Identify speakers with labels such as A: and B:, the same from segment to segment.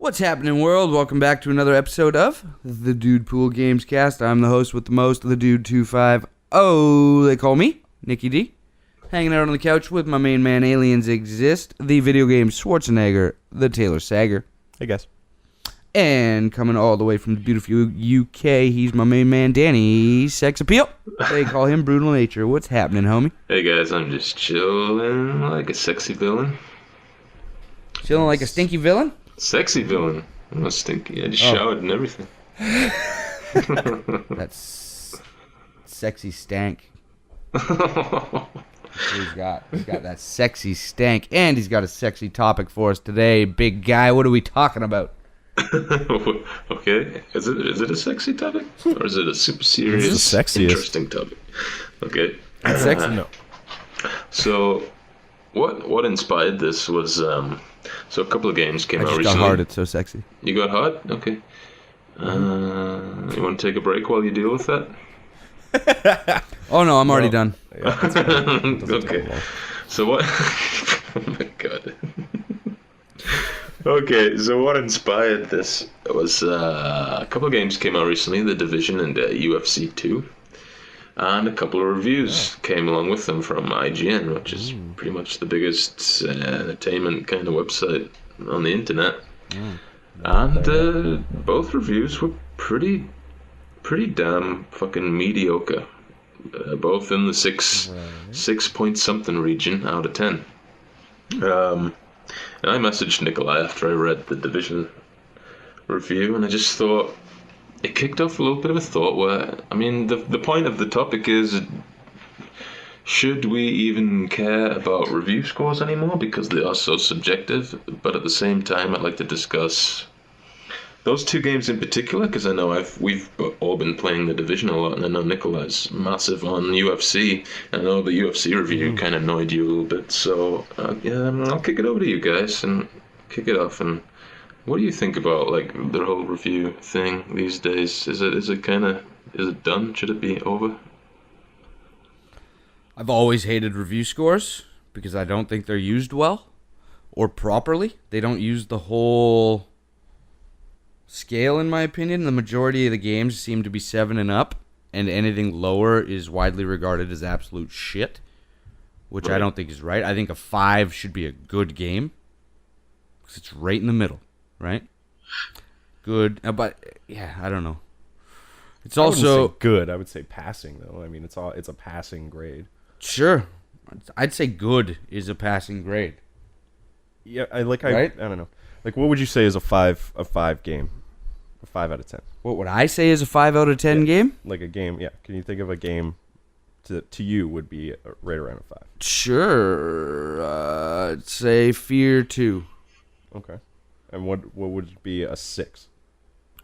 A: What's happening, world? Welcome back to another episode of the DUDEPOOL Gamescast. I'm the host with the most, the Dude250. They call me Nicky D. Hanging out on the couch with my main man, Aliens Exist, the video game Schwarzenegger, the Taylor Sager.
B: Hey, guys.
A: And coming all the way from the beautiful UK, he's my main man, Danny Sex Appeal. They call him Brutal Nature. What's happening, homie?
C: Hey guys, I'm just chilling like a sexy villain.
A: Chilling like a stinky villain?
C: Sexy villain. I'm not stinky. I just showered and everything.
A: That's sexy stank. He's got that sexy stank, and he's got a sexy topic for us today. Big guy, what are we talking about?
C: Okay, is it a sexy topic, or is it a super serious,
B: It's the sexiest.
C: interesting topic? Okay.
A: It's sexy.
B: No.
C: So, what inspired this was so a couple of games came
A: I
C: out
A: just
C: recently.
A: got hard. It's so sexy.
C: You got hard? Okay. You want to take a break while you deal with that?
A: Oh no, I'm already done.
B: Yeah, that's fine. Doesn't take
C: Okay.
B: long.
C: So what? Oh my god. Okay, so what inspired this was a couple of games came out recently, The Division and UFC 2, and a couple of reviews came along with them from IGN, which is pretty much the biggest entertainment kind of website on the internet. And both reviews were pretty damn fucking mediocre. Both in the six point something region out of 10. And I messaged Nikolai after I read the Division review, and I just thought it kicked off a little bit of a thought where, I mean, the point of the topic is, should we even care about review scores anymore because they are so subjective? But at the same time, I'd like to discuss those two games in particular, because I know we've all been playing The Division a lot, and I know Nikolai's massive on UFC, and I know the UFC review kind of annoyed you a little bit, so I'll kick it over to you guys and kick it off. And what do you think about like the whole review thing these days? Is it done? Should it be over?
A: I've always hated review scores because I don't think they're used well or properly. They don't use the whole scale, in my opinion. The majority of the games seem to be 7 and up, and anything lower is widely regarded as absolute shit, which I don't think is right. I think a 5 should be a good game because it's right in the middle, right? Good, but yeah, I don't know. It's
B: I wouldn't
A: also
B: say good. I would say passing, though. I mean, it's a passing grade.
A: sure. I'd say good is a passing grade.
B: Yeah, I
A: Right?
B: don't know. Like, what would you say is a 5 game? A 5 out of 10.
A: What would I say is a 5 out of 10 game?
B: Like a game, yeah. Can you think of a game to you would be right around a 5?
A: Sure. I'd say Fear 2.
B: Okay. And what would be a 6?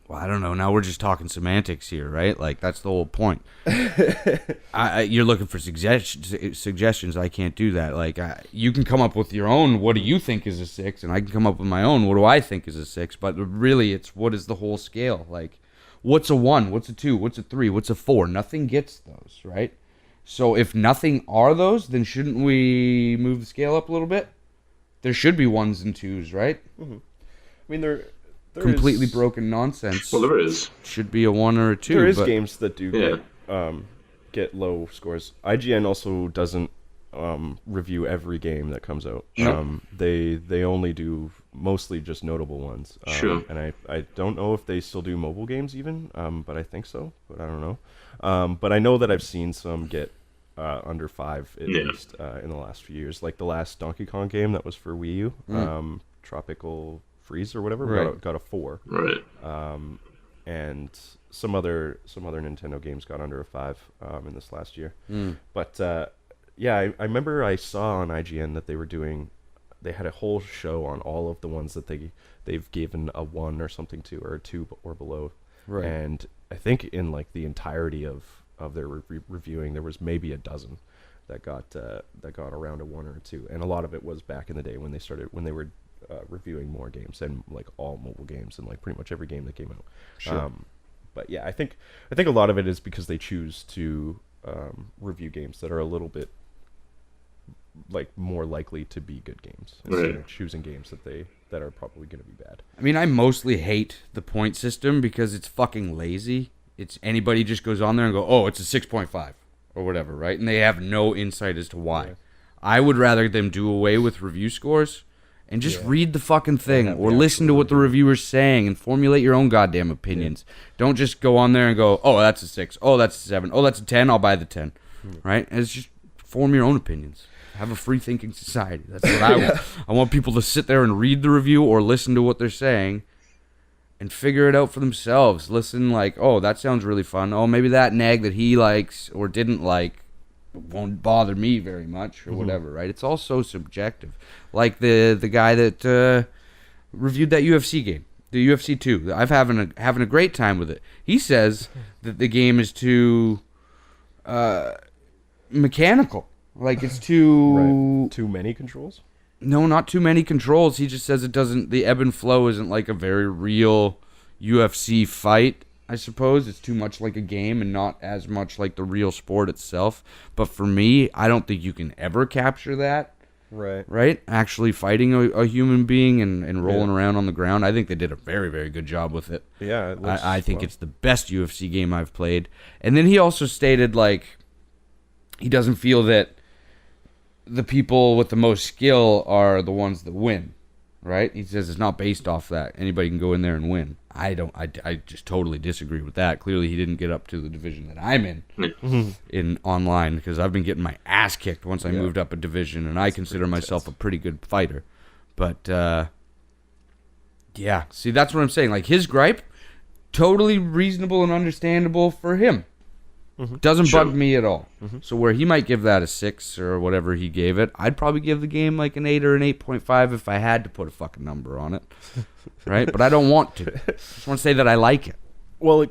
A: Well, I don't know. Now we're just talking semantics here, right? Like, that's the whole point. You're looking for suggestions. I can't do that. Like, you can come up with your own, what do you think is a 6? And I can come up with my own, what do I think is a 6? But really, it's what is the whole scale? Like, what's a 1? What's a 2? What's a 3? What's a 4? Nothing gets those, right? So if nothing are those, then shouldn't we move the scale up a little bit? There should be 1s and 2s, right?
B: Mm-hmm. I mean, there
A: Completely
B: is,
A: broken nonsense.
C: Well, there is.
A: Should be a 1 or a 2.
B: There is
A: but
B: games that do get low scores. IGN also doesn't review every game that comes out.
A: Nope.
B: They only do mostly just notable ones.
C: Sure.
B: And I don't know if they still do mobile games even, but I think so. But I don't know. But I know that I've seen some get under 5 at least in the last few years. Like the last Donkey Kong game that was for Wii U, Tropical Freeze or whatever,
A: Right.
B: got a 4.
C: Right.
B: And some other Nintendo games got under a 5 in this last year. But yeah, I remember I saw on IGN that they had a whole show on all of the ones that they've given a 1 or something to, or a 2 or below.
A: Right.
B: And I think in like the entirety of their reviewing, there was maybe a dozen that got around a 1 or a 2, and a lot of it was back in the day when they were reviewing more games and like all mobile games and like pretty much every game that came out.
A: Sure.
B: But yeah, I think a lot of it is because they choose to review games that are a little bit like more likely to be good games instead of choosing games that are probably going to be bad.
A: I mean, I mostly hate the point system because it's fucking lazy. It's anybody just goes on there and go, oh, it's a 6.5 or whatever, right? And they have no insight as to why. Yeah. I would rather them do away with review scores and just read the fucking thing or listen to what the reviewer's saying and formulate your own goddamn opinions. Yeah. Don't just go on there and go, oh, that's a 6. Oh, that's a 7. Oh, that's a 10. I'll buy the 10. Right? And it's just form your own opinions. Have a free-thinking society. That's what I want. I want people to sit there and read the review or listen to what they're saying and figure it out for themselves. Listen like, oh, that sounds really fun. Oh, maybe that nag that he likes or didn't like won't bother me very much or whatever, right? It's all so subjective. Like the guy that reviewed that UFC game, the UFC 2. I'm having a great time with it. He says that the game is too mechanical. Like it's too
B: too many controls?
A: No, not too many controls. He just says the ebb and flow isn't like a very real UFC fight, I suppose. It's too much like a game and not as much like the real sport itself. But for me, I don't think you can ever capture that. Right? Actually fighting a human being and rolling around on the ground. I think they did a very, very good job with it.
B: Yeah, it looks,
A: I think it's the best UFC game I've played. And then he also stated, like, he doesn't feel that the people with the most skill are the ones that win, right? He says it's not based off that. Anybody can go in there and win. I just totally disagree with that. Clearly, he didn't get up to the division that I'm in online because I've been getting my ass kicked once I moved up a division, and I consider myself a pretty good fighter. But, yeah. See, that's what I'm saying. Like, his gripe, totally reasonable and understandable for him. Doesn't bug me at all. So where he might give that a 6 or whatever he gave it, I'd probably give the game like an 8 or an 8.5 if I had to put a fucking number on it. Right? But I don't want to. I just want to say that I like it.
B: Well,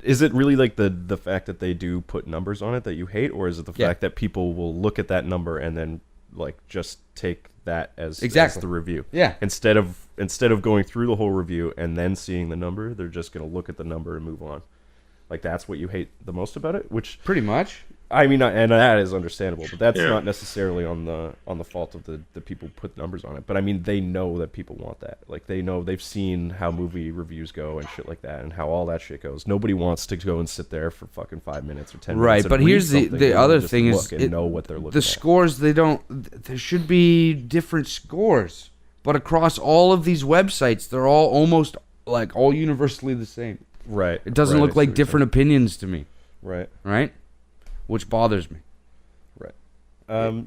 B: is it really like the fact that they do put numbers on it that you hate, or is it the fact that people will look at that number and then like just take that as the review?
A: Yeah.
B: Instead of going through the whole review and then seeing the number, they're just going to look at the number and move on. Like, that's what you hate the most about it? Which
A: pretty much.
B: I mean, and that is understandable, but that's not necessarily on the fault of the people who put numbers on it. But I mean, they know that people want that. Like, they've seen how movie reviews go and shit like that, and how all that shit goes. Nobody wants to go and sit there for fucking 5 minutes or 10 minutes.
A: Right, but here's the other thing is
B: know what they're looking
A: the scores. There should be different scores, but across all of these websites, they're all almost like all universally the same.
B: Right.
A: It doesn't look like different opinions to me.
B: Right.
A: Right? Which bothers me.
B: Right.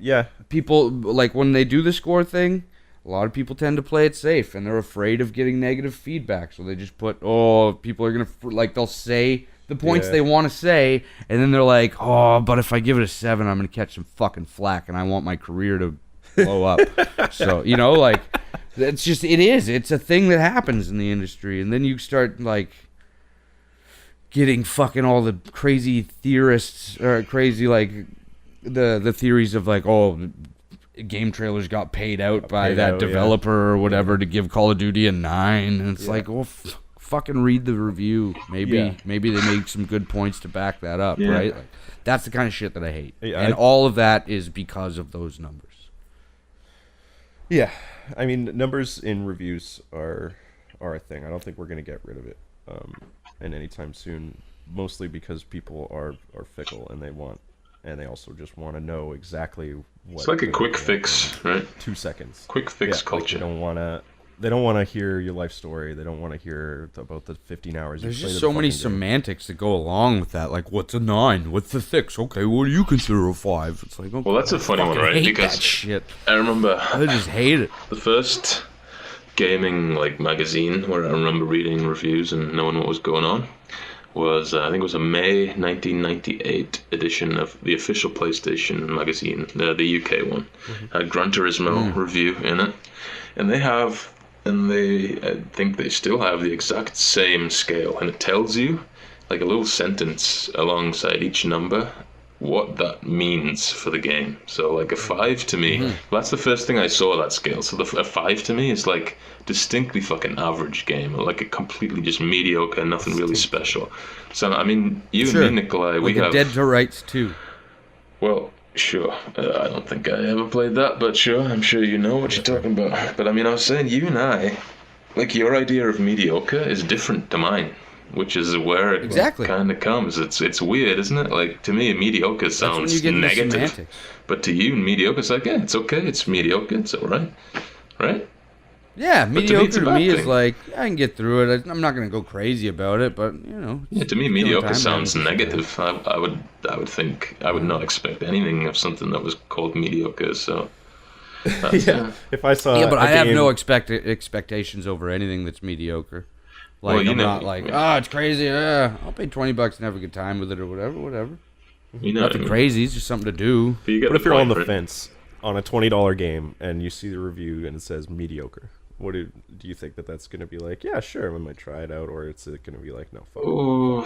B: Yeah.
A: People, like, when they do the score thing, a lot of people tend to play it safe, and they're afraid of getting negative feedback, so they just put, people are going to, like, they'll say the points they want to say, and then they're like, but if I give it a 7, I'm going to catch some fucking flack, and I want my career to blow up. So, like, it's a thing that happens in the industry, and then you start, like, getting fucking all the crazy theorists or crazy like the theories of like game trailers got paid out by that developer or whatever to give Call of Duty a 9, and it's like, fucking read the review. Maybe they make some good points to back that up, right? Like, that's the kind of shit that I hate, and all of that is because of those numbers.
B: Yeah, I mean, numbers in reviews are a thing. I don't think we're gonna get rid of it. And anytime soon, mostly because people are fickle and they also just want to know exactly what.
C: It's like a quick fix, right?
B: 2 seconds.
C: Quick fix culture.
B: Like they don't want to hear your life story. They don't want to hear about the 15 hours.
A: There's just so many semantics that go along with that. Like, what's a 9? What's the 6? Okay, what do you consider a 5? It's like,
C: well, that's a funny one, right?
A: Because that shit.
C: I remember.
A: I just hate it.
C: The first gaming magazine where I remember reading reviews and knowing what was going on was I think it was a May 1998 edition of the official PlayStation magazine, the UK one. Had Gran Turismo review in it, and I think they still have the exact same scale, and it tells you like a little sentence alongside each number what that means for the game. So like a 5 to me, that's the first thing I saw that scale. So a 5 to me is like distinctly fucking average game, or like a completely just mediocre, nothing really special. So I mean, you and me, Nikolai, we have
A: Dead to Rights too.
C: Well, Sure. I don't think I ever played that, but sure, I'm sure you know what you're talking about. But I mean, I was saying, you and I, like, your idea of mediocre is different to mine, which is where it
A: Exactly.
C: kind of comes. It's weird, isn't it? Like, to me, mediocre
A: That's when you
C: sounds
A: get into
C: negative.
A: semantics.
C: But to you, mediocre's like, yeah, it's okay, it's mediocre, it's alright. Right?
A: Yeah,
C: to me,
A: mediocre
C: it's a
A: to
C: bad
A: me is
C: thing.
A: like, I can get through it. I'm not going to go crazy about it, but, you know.
C: Yeah, to me,
A: killing
C: mediocre
A: time,
C: sounds
A: man.
C: negative. I would think I would not expect anything of something that was called mediocre. So that's,
B: Yeah. If I saw
A: Yeah, but
B: a
A: I have
B: game-
A: no expectations over anything that's mediocre. Like,
C: Well, you
A: I'm
C: know-
A: not like, oh, it's crazy. I'll pay $20 and have a good time with it or whatever.
C: you know,
A: Nothing crazy. It's just something to do.
C: But you get
B: But if you're
C: point,
B: on the
C: right?
B: fence on a $20 game and you see the review and it says mediocre, what do you think that's going to be like? Yeah, sure, I might try it out, or it's going to be like, no, fuck.
C: Oh,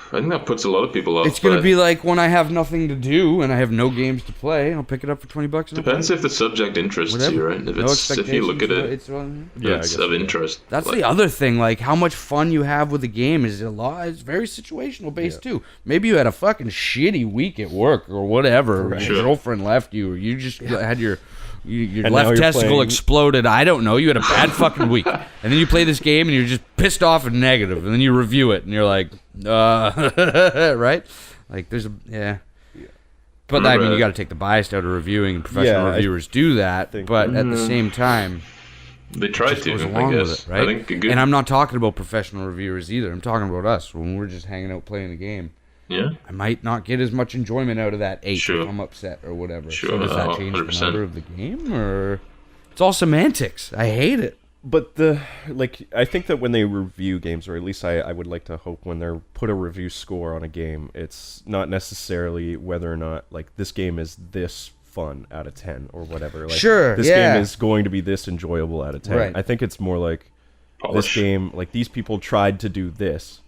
C: I think that puts a lot of people off.
A: It's going to
C: but
A: be like when I have nothing to do and I have no games to play, I'll pick it up for $20 and I'll
C: depends
A: play
C: if the subject interests
A: whatever.
C: you, right? If you look at it,
A: It's,
B: Yeah, I
C: it's
B: guess
C: of
B: so.
C: interest.
A: That's
C: like,
A: the other thing. Like, how much fun you have with the game is a lot. It's very situational based too. Maybe you had a fucking shitty week at work or whatever. Your
C: Sure.
A: girlfriend left you, or you just had your
B: And now
A: left
B: you're
A: testicle
B: playing-
A: exploded. I don't know. You had a bad fucking week, and then you play this game and you're just pissed off and negative, and then you review it and you're like, right? Like, there's a But I mean, you got to take the bias out of reviewing, and professional
B: Yeah, I
A: reviewers do that.
B: think-
A: But at the same time,
C: they try
A: just
C: to.
A: goes
C: I
A: along
C: guess.
A: with it, right?
C: I think a good.
A: And I'm not talking about professional reviewers either. I'm talking about us when we're just hanging out playing the game.
C: yeah.
A: I might not get as much enjoyment out of that 8
C: Sure.
A: if I'm upset or whatever.
C: Sure,
A: So does that change the
C: 100%.
A: number of the game, or it's all semantics? I hate it.
B: But I think that when they review games, or at least I would like to hope when they put a review score on a game, it's not necessarily whether or not like this game is this fun out of 10 or whatever. Like,
A: Sure,
B: this
A: yeah.
B: game is going to be this enjoyable out of 10.
A: Right.
B: I think it's more like
C: Polish.
B: this game, like these people tried to do this,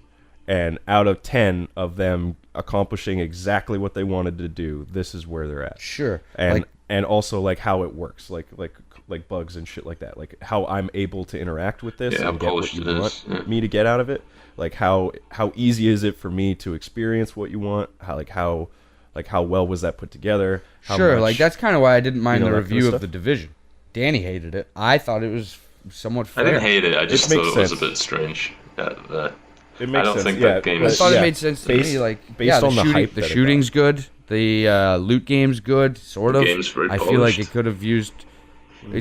B: and out of 10 of them accomplishing exactly what they wanted to do, this is where they're at.
A: Sure.
B: And
A: Like,
B: and also like how it works, like bugs and shit like that, like how I'm able to interact with this
C: Yeah, how
B: and get what
C: polished
B: you
C: it is,
B: want
C: yeah.
B: me to get out of it, like how easy is it for me to experience what you want, how well was that put together, how
A: sure.
B: much-
A: Like, that's kind of why I didn't mind
B: you know,
A: the
B: that kind of
A: review of
B: stuff?
A: The Division. Danny hated it. I thought it was somewhat
C: I
A: fair.
C: didn't hate it. I just
B: makes
C: thought it was a
B: sense.
C: bit strange.
B: it makes
C: I don't
B: sense.
C: think
B: yeah,
C: that game
A: I
C: is-
A: thought
B: yeah,
A: it made sense to
B: based,
A: me. Like,
B: based
A: yeah,
B: on the hype
A: the
B: that it
A: shooting's good. The loot game's good, sort
C: The
A: of.
C: game's very
A: I feel like
C: polished.
A: it could have used.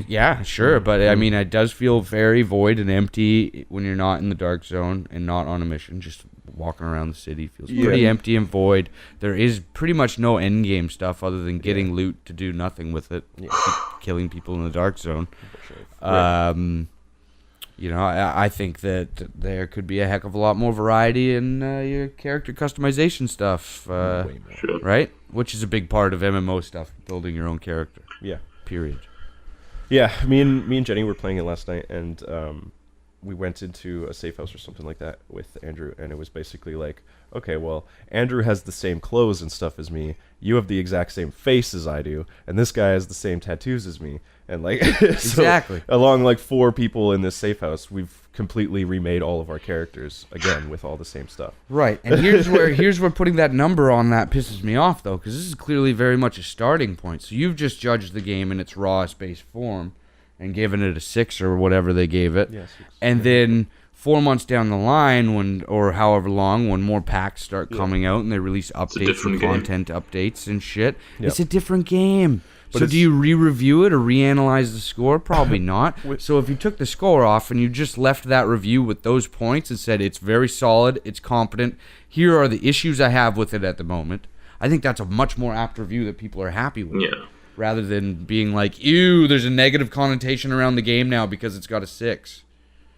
A: Yeah, sure, but I mean, it does feel very void and empty when you're not in the dark zone and not on a mission. Just walking around the city feels pretty
B: Yeah.
A: empty and void. There is pretty much no end game stuff other than getting loot to do nothing with it, keep killing people in the dark zone. You know, I think that there could be a heck of a lot more variety in your character customization stuff,
B: way more.
C: Sure.
A: right? Which is a big part of MMO stuff, building your own character.
B: Yeah.
A: Period.
B: Yeah, me and Jenny were playing it last night, and we went into a safe house or something like that with Andrew, and it was basically like, okay, well, Andrew has the same clothes and stuff as me, you have the exact same face as I do, and this guy has the same tattoos as me, and like so
A: Exactly.
B: along like 4 people in this safe house, we've completely remade all of our characters again with all the same stuff.
A: Right, and here's where putting that number on that pisses me off, though, because this is clearly very much a starting point. So you've just judged the game in its rawest base form and given it a 6 or whatever they gave it.
B: Yeah, 6.
A: And then 4 months down the line, or however long, when more packs start coming out and they release updates and
C: different game.
A: content updates and shit,
B: Yep.
A: it's a different game.
B: But
A: So
B: it's-
A: do you re-review it or reanalyze the score? Probably not. So if you took the score off and you just left that review with those points and said it's very solid, it's competent, here are the issues I have with it at the moment, I think that's a much more apt review that people are happy with.
C: Yeah.
A: Rather than being like, ew, there's a negative connotation around the game now because it's got a 6.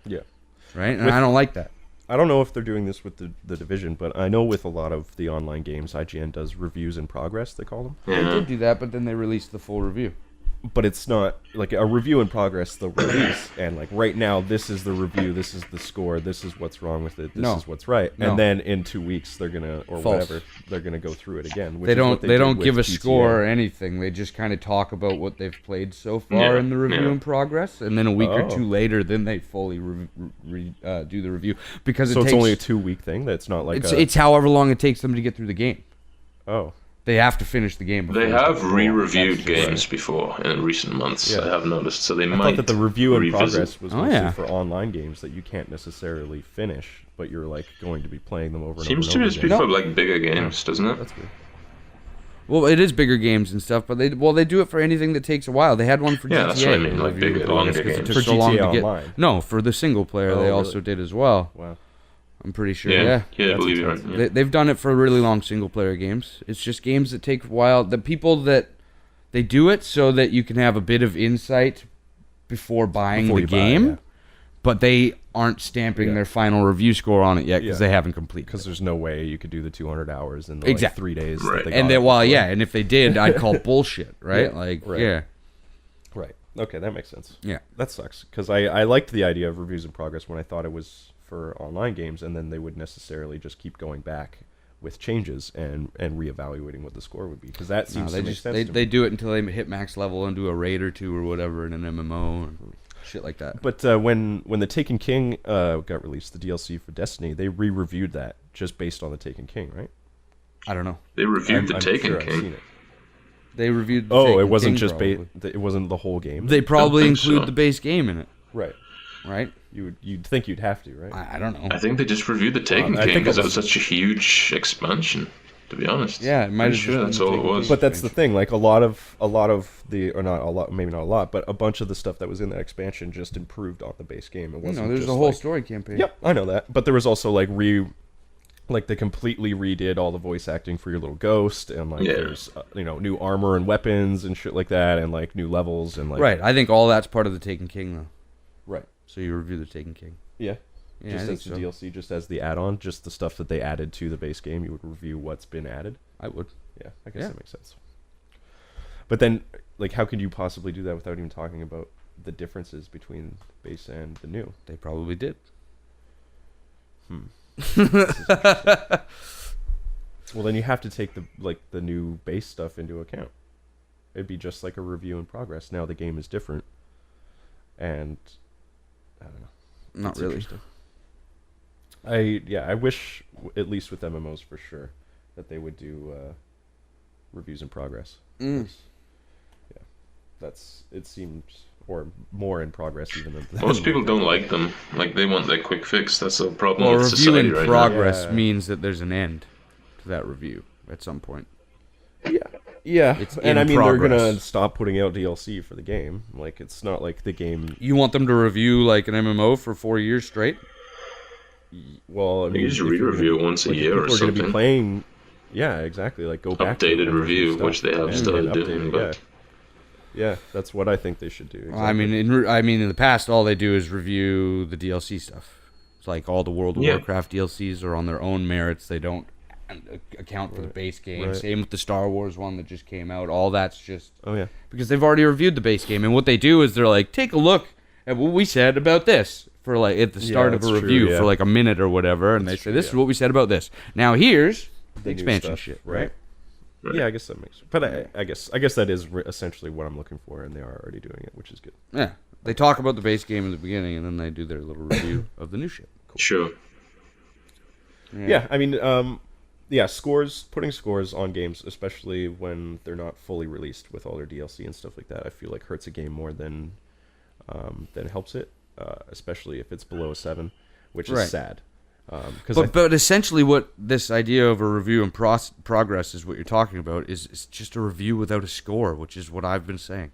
B: Yeah.
A: Right? And I don't like that.
B: I don't know if they're doing this with the Division, but I know with a lot of the online games, IGN does reviews in progress, they call them.
A: They
C: Yeah.
A: did do that, but then they released the full review.
B: But it's not like a review in progress, they'll release, and like right now, this is the review, this is the score, this is what's wrong with it, this
A: No.
B: is what's right.
A: No.
B: And then in 2 weeks, they're gonna, or
A: False.
B: whatever, they're gonna go through it again. Which
A: They
B: is what
A: don't. They
B: did
A: don't
B: with
A: give a
B: GTA.
A: score or anything. They just kind of talk about what they've played so far
C: Yeah,
A: in the review
C: yeah.
A: in progress, and then a week or
B: Oh.
A: two later, then they fully do the review because
B: So
A: it
B: it's
A: takes,
B: only a 2 week thing. That's not like
A: it's however long it takes them to get through the game.
B: oh
A: They have to finish the game.
C: They have re-reviewed
A: That's just
C: games before in recent months.
B: Yeah.
C: I have noticed, so they
B: I
C: might.
B: thought that the review in
C: revisit.
B: progress was
A: Oh,
B: mostly
A: yeah.
B: for online games that you can't necessarily finish, but you're like going to be playing them over and
C: Seems
B: over
C: to
B: and
C: just
B: over
C: be
B: again.
C: for like bigger games, doesn't it?
B: That's good.
A: Well, it is bigger games and stuff, but they do it for anything that takes a while. They had one for GTA.
C: Yeah, that's what I mean, like
A: review
C: bigger,
A: the progress,
C: longer
A: 'cause it
C: games.
A: took
B: For
A: so long
B: GTA
A: to get.
B: Online?
A: No, for the single player,
B: Oh,
A: they
B: really?
A: also did as well.
B: Wow.
A: I'm pretty sure.
C: Yeah,
A: Yeah.
C: I
B: That's
C: believe you're right.
B: intense.
C: Yeah.
A: They've done it for really long single player games. It's just games that take a while. The people that they do it so that you can have a bit of insight before buying
B: Before
A: the
B: you buy,
A: game,
B: yeah.
A: but they aren't stamping
B: Yeah.
A: their final review score on it yet because
B: Yeah.
A: they haven't completed
B: Because
A: it.
B: there's no way you could do the 200 hours in the
A: Exactly.
B: 3 days.
C: Right.
B: That they
A: And
B: got
A: they,
B: it
A: well,
B: before.
A: yeah, and if they did, I'd call bullshit, right?
B: Yeah,
A: Like,
B: right.
A: yeah,
B: Right. Okay, that makes sense.
A: yeah.
B: That sucks because I liked the idea of reviews in progress when I thought it was for online games, and then they would necessarily just keep going back with changes and reevaluating what the score would be because that
A: No,
B: seems
A: they
B: to make
A: just
B: sense.
A: they,
B: to
A: they
B: me.
A: do it until they hit max level and do a raid or two or whatever in an MMO and shit like that.
B: But when the Taken King got released, the DLC for Destiny, they re-reviewed that just based on the Taken King, right?
A: I don't know.
C: They reviewed the
B: I'm
C: Taken
B: sure I've seen
C: King.
B: it.
A: They reviewed. The
B: Oh,
A: Taken
B: it wasn't
A: King,
B: just
A: probably.
B: it wasn't the whole game.
A: They probably
C: think
A: include
C: so.
A: the base game in it,
B: Right.
A: right?
B: You'd think you'd have to, right?
A: I don't know.
C: I think they just reviewed the Taken
B: I
C: King
B: think
C: because
B: it
C: it was such a huge expansion. To be honest,
A: Yeah, it might
C: I'm
A: have
C: sure
A: just
C: that's
A: been
C: all it
A: Taken
C: was.
A: King.
B: But that's the thing. Like a lot of the, or not a lot, maybe not a lot, but a bunch of the stuff that was in that expansion just improved on the base game. It wasn't.
A: No, there's
B: just
A: a whole
B: like,
A: story campaign.
B: Yep, I know that. But there was also like they completely redid all the voice acting for your little ghost, and like
C: Yeah.
B: there's new armor and weapons and shit like that, and like new levels and like
A: Right. I think all that's part of the Taken King, though.
B: right.
A: So you review the Taken King.
B: Yeah.
A: Yeah,
B: Just
A: I think
B: as the
A: so.
B: DLC, just as the add-on, just the stuff that they added to the base game, you would review what's been added.
A: I would.
B: Yeah, I guess
A: Yeah.
B: that makes sense. But then, like, how could you possibly do that without even talking about the differences between base and the new?
A: They probably did.
B: This is interesting. Well, then you have to take the new base stuff into account. It'd be just like a review in progress. Now the game is different, and I don't know.
A: Not
B: It's
A: really.
B: interesting. I wish at least with MMOs for sure that they would do reviews in progress.
A: Mm.
B: It seems or more in progress even than
C: Most people don't like them. Like they want their quick fix. That's the problem
A: Well,
C: with
A: review
C: society
A: in
C: right
A: progress
B: Yeah.
A: means that there's an end to that review at some point.
B: Yeah,
A: It's
B: and
A: in
B: I mean they're gonna
A: progress.
B: stop putting out DLC for the game. Like it's not like the game.
A: You want them to review like an MMO for 4 years straight?
B: Well, I mean,
C: just
B: if you're
C: re-review
B: gonna-
C: it once a
B: like, if
C: year or
B: people are gonna be
C: something.
B: playing. Yeah, exactly. Like go back to
C: Updated
B: and
C: review,
B: stuff
C: which they have
B: and
C: started
B: update
C: doing,
B: it,
C: but-
B: yeah, that's what I think they should do.
A: Well, I mean, in the past, all they do is review the DLC stuff. It's like all the World of
C: Yeah.
A: Warcraft DLCs are on their own merits. They don't account for the base game.
B: Right.
A: Same with the Star Wars one that just came out. All that's just
B: Oh yeah,
A: because they've already reviewed the base game. And what they do is they're like, take a look at what we said about this for like at the start of a
B: that's true,
A: review
B: yeah.
A: for like a minute or whatever, and
B: That's
A: they say
B: true,
A: this
B: yeah.
A: is what we said about this. Now here's the
B: new
A: expansion
B: stuff,
A: shit,
B: right?
C: Right.
B: Yeah, I guess that makes. But I guess that is essentially what I'm looking for, and they are already doing it, which is good.
A: Yeah, they talk about the base game in the beginning, and then they do their little review of the new shit.
C: Sure.
B: Yeah, I mean, putting scores on games, especially when they're not fully released with all their DLC and stuff like that, I feel like hurts a game more than helps it, especially if it's below a 7, which is
A: Right.
B: sad. Because
A: But essentially, what this idea of a review in progress is what you're talking about is just a review without a score, which is what I've been saying.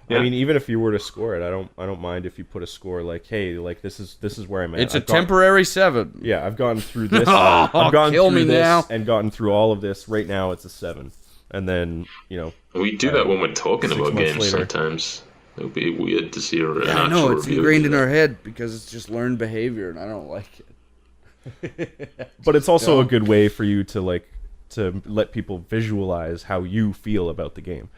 C: Yeah.
B: I mean, even if you were to score it, I don't mind if you put a score like, hey, like this is where I'm at.
A: It's a
B: I've gone-
A: temporary 7.
B: Yeah, I've gone through this.
A: Oh,
B: I've gone
A: kill
B: through
A: me
B: this
A: now.
B: and gotten through all of this. Right now, it's a 7, and then
C: We do that when we're talking
B: 6
C: about
B: months
C: games
B: later.
C: sometimes. It would be weird to see an
A: Yeah, I
C: actual
A: know it's
C: review
A: ingrained
C: do
A: in
C: that.
A: our head because it's just learned behavior, and I don't like it.
B: But it's also
A: dumb.
B: a good way for you to let people visualize how you feel about the game,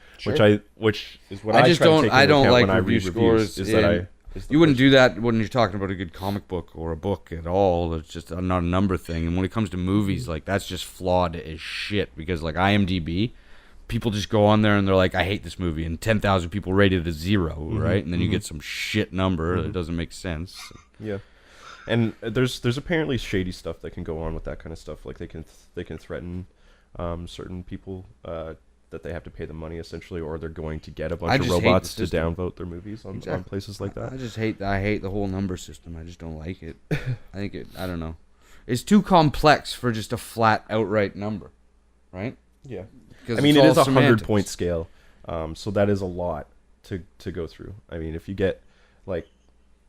B: which is what I
A: just
B: try to
A: don't.
B: take
A: I
B: into
A: don't
B: account
A: like
B: when I
A: review
B: read reviews.
A: scores.
B: Is that
A: in- you wouldn't do that when you're talking about a good comic book or a book at all. It's just not a number thing. And when it comes to movies, like that's just flawed as shit because like IMDb, people just go on there and they're like, I hate this movie, and 10,000 people rate it a 0, right? And then you get some shit number that doesn't make sense.
B: Yeah, and there's apparently shady stuff that can go on with that kind of stuff. Like they can threaten certain people that they have to pay them money essentially, or they're going to get a
A: I
B: bunch of
A: just hate
B: robots
A: the
B: to
A: system.
B: downvote their movies on places like that.
A: I hate the whole number system. I just don't like it. I don't know. It's too complex for just a flat outright number, right?
B: Yeah.
A: 'Cause
B: I mean,
A: it's
B: it
A: all
B: is a
A: semantics.
B: 100-point scale, so that is a lot to go through. I mean, if you get like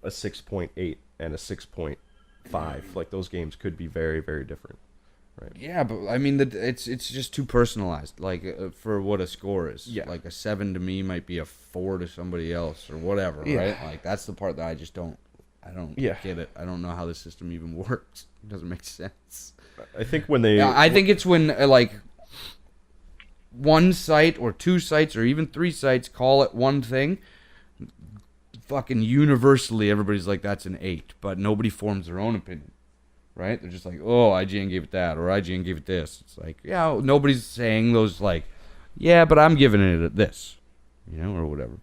B: a 6.8 and a 6.5, like those games could be very, very different, right?
A: Yeah, but I mean, it's just too personalized. Like for what a score is.
B: Yeah.
A: Like a 7 to me might be a 4 to somebody else or whatever,
B: Yeah.
A: right? Like that's the part that I just don't. I don't
B: Yeah.
A: get it. I don't know how the system even works. It doesn't make sense.
B: I think when they,
A: Yeah, I think it's when like one site or two sites or even three sites call it one thing. Fucking universally, everybody's like that's an 8, but nobody forms their own opinion, right? They're just like, oh, IGN gave it that, or IGN gave it this. It's like, yeah, nobody's saying those like, yeah, but I'm giving it this, or whatever.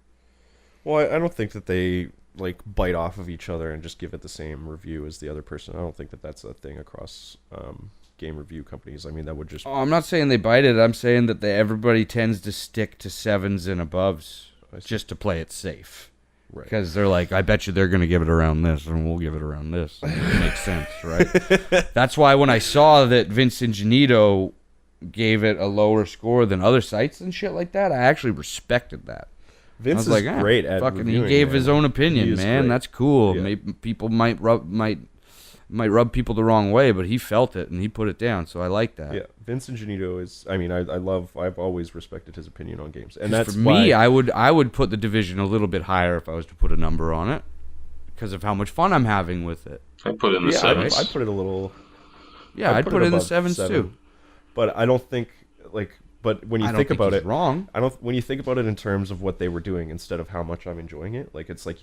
B: well, I don't think that they like bite off of each other and just give it the same review as the other person. I don't think that that's a thing across game review companies. I mean, that would just
A: Oh, I'm not saying they bite it. I'm saying that everybody tends to stick to 7s and aboves just to play it safe.
B: right.
A: Because they're like, I bet you they're going to give it around this, and we'll give it around this. And it makes sense, right? That's why when I saw that Vince Ingenito gave it a lower score than other sites and shit like that, I actually respected that.
B: Vince
A: I was
B: is
A: like, ah,
B: great at
A: fucking.
B: reviewing,
A: He gave
B: man.
A: his own
B: He
A: opinion,
B: is
A: man.
B: great.
A: That's cool.
B: Yeah.
A: Maybe people might rub people the wrong way, but he felt it and he put it down. So I like that.
B: Yeah, Vince Ingenito is. I mean, I've always respected his opinion on games, and
A: 'Cause
B: that's
A: for
B: why,
A: me, I would put the Division a little bit higher if I was to put a number on it, because of how much fun I'm having with it.
C: I put in the
B: yeah,
C: sevens.
B: I put it a little.
A: Yeah, I'd put it in the
B: above
A: 7s
B: 7.
A: too.
B: But I don't think like. But when you
A: I don't
B: think about
A: he's
B: it,
A: wrong.
B: I don't. When you think about it in terms of what they were doing instead of how much I'm enjoying it, like it's like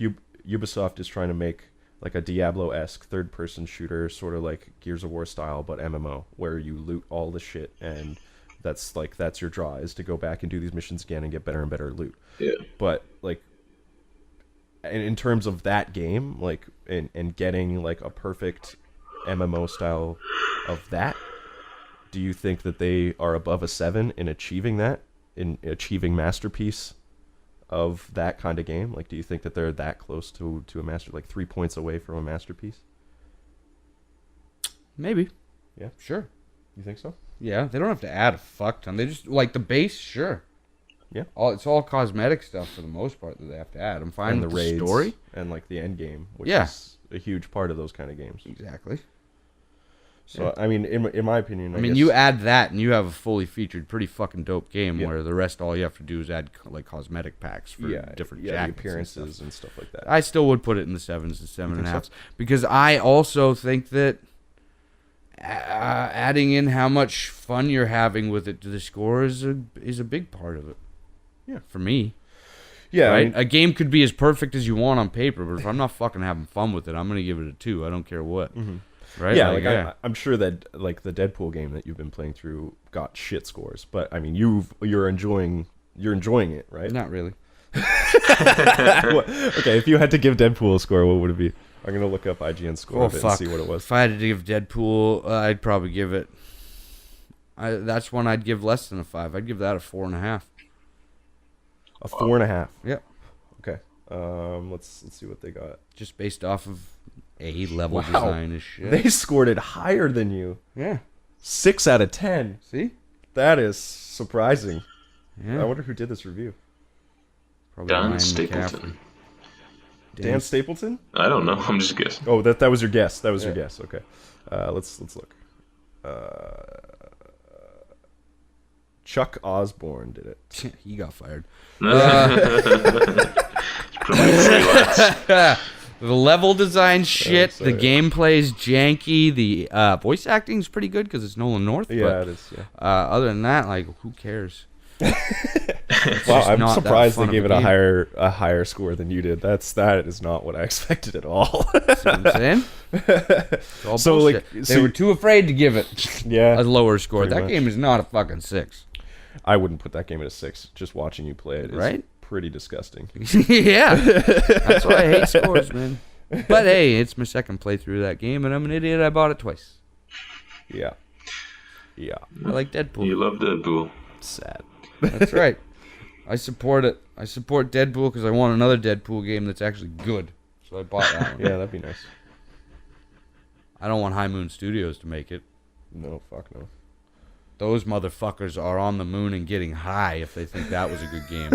B: Ubisoft is trying to make like a Diablo-esque third-person shooter, sort of like Gears of War style, but MMO, where you loot all the shit, and that's your draw is to go back and do these missions again and get better and better loot.
C: Yeah.
B: But like, in terms of that game, like, and getting like a perfect MMO style of that, do you think that they are above a 7 in achieving that, in achieving masterpiece of that kind of game? Like, do you think that they're that close to a master, like 3 points away from a masterpiece?
A: Maybe.
B: Yeah.
A: Sure.
B: You think so?
A: Yeah, they don't have to add a fuck ton. They just like the base, sure.
B: Yeah.
A: It's all cosmetic stuff for the most part that they have to add. I'm fine
B: And
A: with
B: the
A: the
B: raids
A: story.
B: and like the end game, which
A: Yeah.
B: is a huge part of those kind of games.
A: Exactly.
B: So I mean, in my opinion,
A: I mean,
B: guess,
A: you add that and you have a fully featured, pretty fucking dope game
B: Yeah.
A: where the rest, all you have to do is add like cosmetic packs for different
B: the
A: jackets
B: appearances
A: and stuff.
B: and stuff like that.
A: I still would put it in the 7s and 7 and a
B: think
A: half
B: so?
A: because I also think that adding in how much fun you're having with it to the score is a big part of it.
B: Yeah.
A: For me.
B: Yeah,
A: Right?
B: I mean,
A: A game could be as perfect as you want on paper, but if I'm not fucking having fun with it, I'm going to give it a 2. I don't care what. Right?
B: yeah,
A: Like,
B: I'm sure that like the Deadpool game that you've been playing through got shit scores, but I mean you're enjoying it, right?
A: Not really.
B: Okay, if you had to give Deadpool a score, what would it be? I'm gonna look up IGN score
A: Oh,
B: of it and
A: fuck.
B: see what it was.
A: If I had to give Deadpool, I'd probably give it... that's one I'd give less than a 5. I'd give that a 4.5.
B: A 4.5.
A: Yeah.
B: Okay. Let's see what they got.
A: Just based off of level
B: Wow.
A: design and shit.
B: They scored it higher than you.
A: Yeah.
B: 6 out of 10.
A: See?
B: That is surprising.
A: Yeah.
B: I wonder who did this review.
A: Probably
C: Dan
A: Ryan
C: Stapleton.
A: McCaffrey.
B: Dan Stapleton?
C: I don't know. I'm just guessing.
B: Oh, that was your guess. That was your
A: Yeah.
B: guess. Okay. Let's look. Chuck Osborne did it.
A: He got fired. The level design shit,
B: so,
A: the
B: yeah.
A: gameplay's janky, the voice acting's pretty good because it's Nolan North.
B: Yeah,
A: but,
B: it is. Yeah.
A: other than that, like, who cares?
B: Wow,
A: just
B: I'm
A: not that
B: surprised
A: fun
B: they
A: of
B: gave
A: a
B: it
A: game.
B: a higher score than you did. That is not what I expected at all.
A: See what I'm saying? It's all
B: So, like,
A: bullshit.
B: so
A: they
B: you-
A: were too afraid to give it
B: Yeah,
A: a lower score.
B: pretty
A: That
B: much.
A: game is not a fucking 6.
B: I wouldn't put that game at a 6. Just watching you play it is
A: Right?
B: pretty disgusting.
A: Yeah. That's why I hate scores, man. But hey, it's my second playthrough of that game, and I'm an idiot. I bought it twice.
B: Yeah. Yeah.
A: I like Deadpool.
C: You love Deadpool.
B: Sad.
A: That's right. I support it. I support Deadpool because I want another Deadpool game that's actually good. So I bought that one.
B: Yeah, that'd be nice.
A: I don't want High Moon Studios to make it.
B: No, fuck no.
A: Those motherfuckers are on the moon and getting high if they think that was a good game.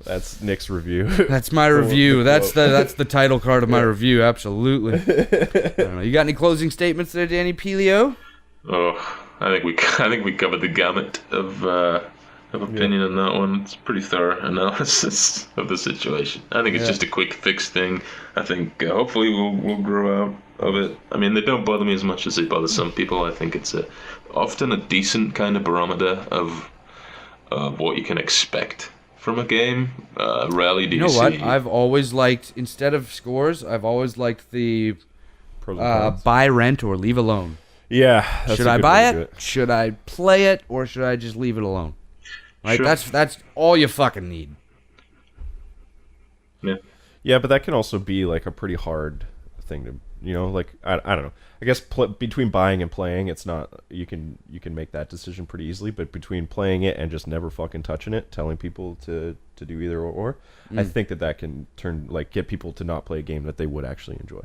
B: That's Nick's review.
A: That's my review. That's the title card of my review. Absolutely. I don't know. You got any closing statements there, Danny Pelio?
C: Oh, I think we covered the gamut of opinion on that one. It's pretty thorough analysis of the situation. I think it's just a quick fix thing. I think hopefully we'll grow out of it. I mean, they don't bother me as much as they bother some people. I think it's often a decent kind of barometer of what you can expect from a game. Rarely do you see.
A: What? I've always liked, instead of scores, I've always liked the buy, rent, or leave alone.
B: Yeah. That's
A: should I buy it? Should I play it? Or should I just leave it alone? Right?
C: Sure.
A: That's all you fucking need.
C: Yeah.
B: Yeah, but that can also be like a pretty hard thing to, like I don't know. I guess between buying and playing, it's not you can make that decision pretty easily. But between playing it and just never fucking touching it, telling people to do either or, I think that can get people to not play a game that they would actually enjoy.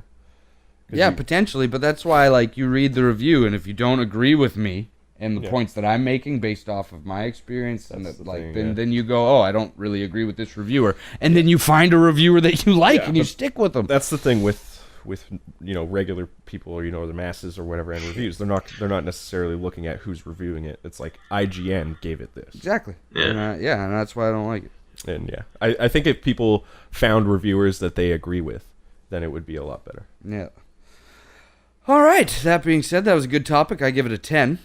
A: Yeah, potentially, but that's why you read the review, and if you don't agree with me and the points that I'm making based off of my experience, then you go, oh, I don't really agree with this reviewer, and then you find a reviewer that you like and you stick with them.
B: That's the thing with regular people or the masses or whatever and reviews. They're not necessarily looking at who's reviewing it. It's like IGN gave it this.
A: Exactly.
C: Yeah.
A: And that's why I don't like it.
B: And I think if people found reviewers that they agree with, then it would be a lot better.
A: Yeah. All right. That being said, that was a good topic. I give it a 10.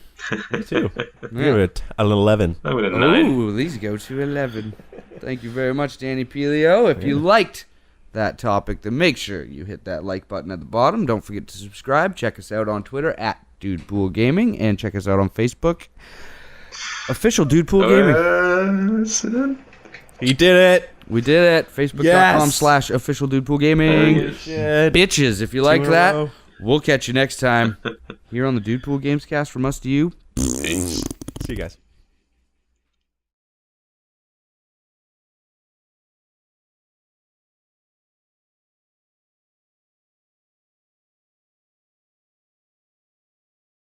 B: Me too. Give it an 11.
C: I would have 9.
A: Ooh, these go to 11. Thank you very much, Danny Pelio. If you liked that topic, then make sure you hit that like button at the bottom. Don't forget to subscribe. Check us out on Twitter at DUDEPOOL Gaming, and check us out on Facebook. Official DUDEPOOL Gaming.
B: He did it.
A: We did it. Facebook.com/official DUDEPOOL Gaming. Bitches, if you liked that, we'll catch you next time here on the DUDEPOOL Gamescast. From us to you.
C: Peace.
B: See you guys.